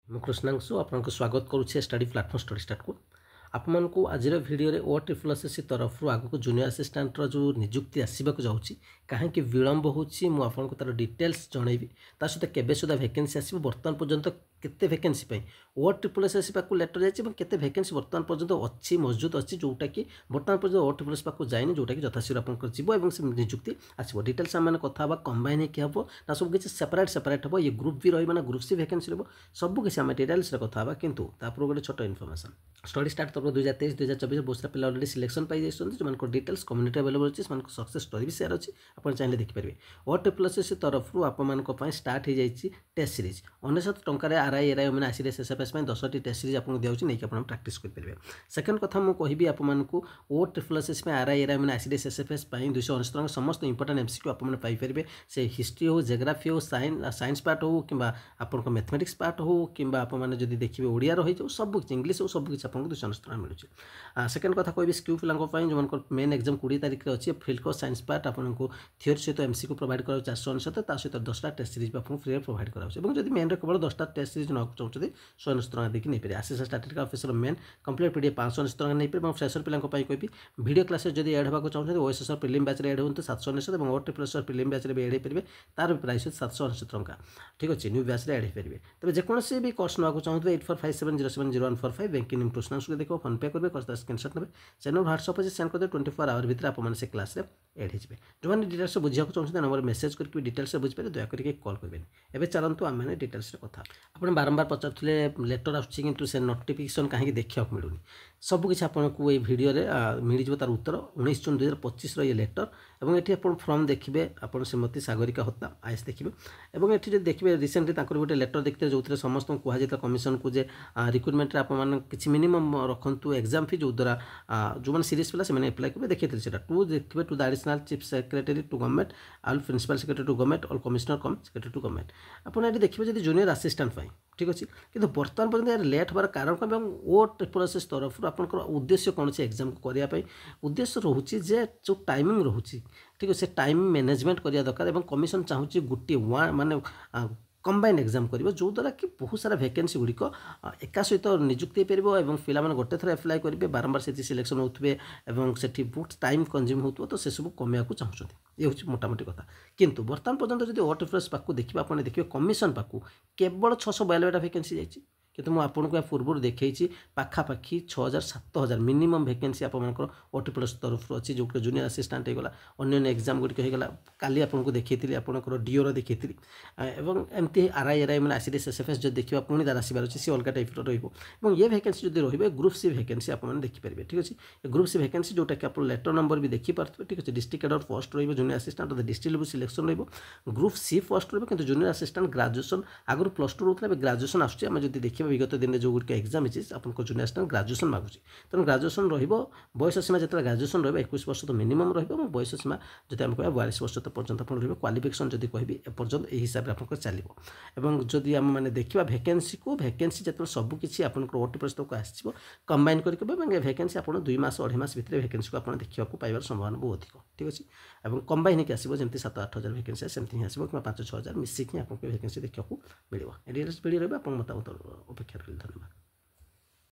ମୁଁ କୃଷ୍ଣାଂଶୁ ଆପଣଙ୍କୁ ସ୍ୱାଗତ କରୁଛି ଷ୍ଟଡି ପ୍ଲାଟଫର୍ମ ଷ୍ଟଡି ଷ୍ଟାର୍ଟକୁ। ଆପଣମାନଙ୍କୁ ଆଜିର ଭିଡ଼ିଓରେ OSSC ତରଫରୁ ଆଗକୁ ଜୁନିୟର ଆସିଷ୍ଟାଣ୍ଟର ଯେଉଁ ନିଯୁକ୍ତି ଆସିବାକୁ ଯାଉଛି କାହିଁକି ବିଳମ୍ବ ହେଉଛି ମୁଁ ଆପଣଙ୍କୁ ତାର ଡିଟେଲ୍ସ ଜଣାଇବି। ତା ସହିତ କେବେ ସୁଦ୍ଧା ଭ୍ୟାକେନ୍ସି ଆସିବ, ବର୍ତ୍ତମାନ ପର୍ଯ୍ୟନ୍ତ କେତେ ଭ୍ୟାକେନ୍ସି ପାଇଁ OSSC ପାଖକୁ ଲେଟର ଯାଇଛି ଏବଂ କେତେ ଭ୍ୟାକେନ୍ସି ବର୍ତ୍ତମାନ ପର୍ଯ୍ୟନ୍ତ ଅଛି ମହଜୁଦ ଅଛି ଯେଉଁଟାକି ବର୍ତ୍ତମାନ ପର୍ଯ୍ୟନ୍ତ OSSC ପାଖକୁ ଯାଇନି, ଯେଉଁଟାକି ଯଥାଶୀଘ୍ର ଆପଣଙ୍କର ଯିବ ଏବଂ ସେ ନିଯୁକ୍ତି ଆସିବ। ଡିଟେଲ୍ସ ଆମେ କଥା ହେବା, କମ୍ବାଇନ୍ ହେଇକି ହେବ ନା ସବୁ କିଛି ସେପାରେଟ୍ ହେବ, ଇଏ ଗ୍ରୁପ୍ ବି ରହିବ ନା ଗ୍ରୁପ୍ ସି ଭ୍ୟାକେନ୍ସି ରହିବ, ସବୁ କିଛି ଆମେ डिटेल्स कथा किंतु तापर गोटे छोट इनफर्मेशन स्टडी स्टार्ट तरफ 2023-2024 बहुत सारा पिला अलरेडी सिलेक्शन पाई जो डिटेल्स कम्युनिटी अवेलेबल अच्छी सक्सेस स्टोरी भी शेयर अच्छी आप चाहिए देखिपारे। OSSC तरफ आप स्टार्ट हो जाए टेस्ट सीरीज 99 टकर RI RI मैंने आसी SFS 10 टेस्ट सीरीज आपको दिखाई नहीं कि आप प्राक्ट करेंगे। सेकेंड कथा मुझे कहि आपको OSSC RI RI मैंने आसी SFS 269 समस्त इंपोर्टेंट MCQ आपने पाइपर से हिस्ट्री हो, जियोग्राफी हो, साइंस पार्ट हो कि आप मैथमेटिक्स पार्ट हो कि आपने जब देखिए ओडिया रही जाओ सब किसी इंग्लीश हो सब किसी आपको 269 मिलूँ। सेकेंड कथा कह स्क्यू पिलांई जो मेन एग्जाम 20 तारीख में अच्छी फिल्ड को साइंस पार्ट आपको थियोरी सहित MCQ प्रोवाइड कर 469 सहित 10टा टेस्ट सीरीज आपको फ्री प्रोवाइड कराऊँ। जब मेन केवल 10टा टेस्ट सीरीज ना चाहते 169 टका देखिए नहीं पारे। Assistant statistical officer main complete PDF 569 टका नहीं पारे। फ्रेशर पिला कहि वीडियो क्लास जब एड होगा चाहते OSSC प्रिलिम बैच एड हो 769 और OSSC प्रिलिम बैच एड हो पारे तार प्राइस 769 टका ठीक अच्छे न्यू बैच एड हो पारे। तेज जेकोसी भी कोर्स ना चाहते 8457070145 बैंकिंग प्रश्न देखो फोन पे करेंगे स्क्रीनशॉट ने चैनल व्हाट्सअप से सेंड कर 24 आवर भितर आप से क्लास एड हो जो डिटेल्स बुझा चाहते नंबर मेसेज करके डिटेल्स बुझे दयाकोरी कल करेंगे। एवं चलतु आम मैंने डिटेल्स कथा आप बारंबार पचारे लेटर आसुच्छी से नोटिफिकेशन कहीं देखा मिलूनी सबकि आपको ये भिडियो मिल तार उत्तर 19 जून 2025 ये लेटर और ये आप फर्म देखिए आप श्रीमती सागरिका हत्ता आईएएस देखिए और ये देखिए रिसेंटली गोटे लेटर देखते जो समस्त कहुता कमिशन को रिक्रुटमेंट आप किसी मिनिमम रखु एग्जाम फी जो द्वारा जो मैंने सीरीज पिला से एप्लाई करेंगे देखिए टू देखिए to the additional chief secretary to government all principal secretary to government all commissioner cum secretary to government आप देखिए जब जूनियर असिस्टेंट ठीक अच्छे कि बर्तमान पर्यटन यार लेट हबार कारण कौन OSSC तरफ आपंकर उद्देश्य कौन से एग्जाम को करने उद्देश्य रोचे जो टाइमिंग रोचे ठीक है से टाइम मैनेजमेंट करने दरकार और कमिशन चाहूँगी गोटे माने कंबाइन एग्जाम कर जो द्वारा कि बहुत सारा वैकेंसी गुड़िक एका सहित निजुक्ति हो पार और पिला गोटे थर एप्लाई करेंगे बारंबार से सिलेक्शन होते से बहुत टाइम कंज्यूम हो तो से सब कमेवा चाहते ये हूँ मोटामोटी कथा। किंतु बर्तमान पर्यटन जब OSSC पाक देखिए आप देखिए कमिशन पाक केवल 692टा वैकेंसी जाइए कितु मुझे आपको पूर्व देखी पाखापाखि 6000-7000 मिनिमम वैकेंसी आपर OSSC तरफ अच्छी जो जूनियर असिस्टेंट होगा अन्य एग्जाम गुड़िक होगा काली आपको देखी आपंकर डीओर देखी एमती RI RI मैंने आसी SFS जो देखा पुणी तार आसबार अच्छे सी अलग टाइप रहा ये वैकेंसी जो रही ग्रुप सी वैकेंसी आपने देखिपारे ठीक अच्छे ग्रुप सी वैकेंसी जोटा कि आप लेटर नंबर भी देखिपे ठीक अच्छे डिस्ट्रिक्ट कैडर पोस्ट रही junior assistant district level selection group C post रही जूनियर असिस्टेंट ग्रेजुएशन आगुरी +2 रोता है ग्रेजुएशन आसूँ जो देखिए विगत दिन में जो गुड़िक एग्जाम अच्छी आपको जूनियर असिस्टेंट ग्रेजुएशन मागुची तेणु ग्रेजुएशन रयस सीमा जो ग्रेजुएशन रही 21 वर्ष तो मिनिमम रही बयस सीमा जो आम कह 42 वर्ष पर्यटन आप क्वालिफिकेशन जब कहि एपर्यंत यही हिसाब से आप चलो और जदि आम मैंने देखा वैकेंसी को वैकेंसी जो सबकि आप OSSC को आसो कंबाइन करके वैकेंसी आप 2 मास 2.5 मास भितर वैकेंसी को आप देखा पाइबार संभावना बहुत अधिक ठीक अच्छे और कंबाइन होकर आसो जमी 7-8 हजार वैकेंसी सेमती ही आसो कि 5-6 हजार मिसिक आपको वैकेंसी देखा मिले। डिटेल्स भिडियो रही आप मतामत अपेक्षा रही। धन्यवाद।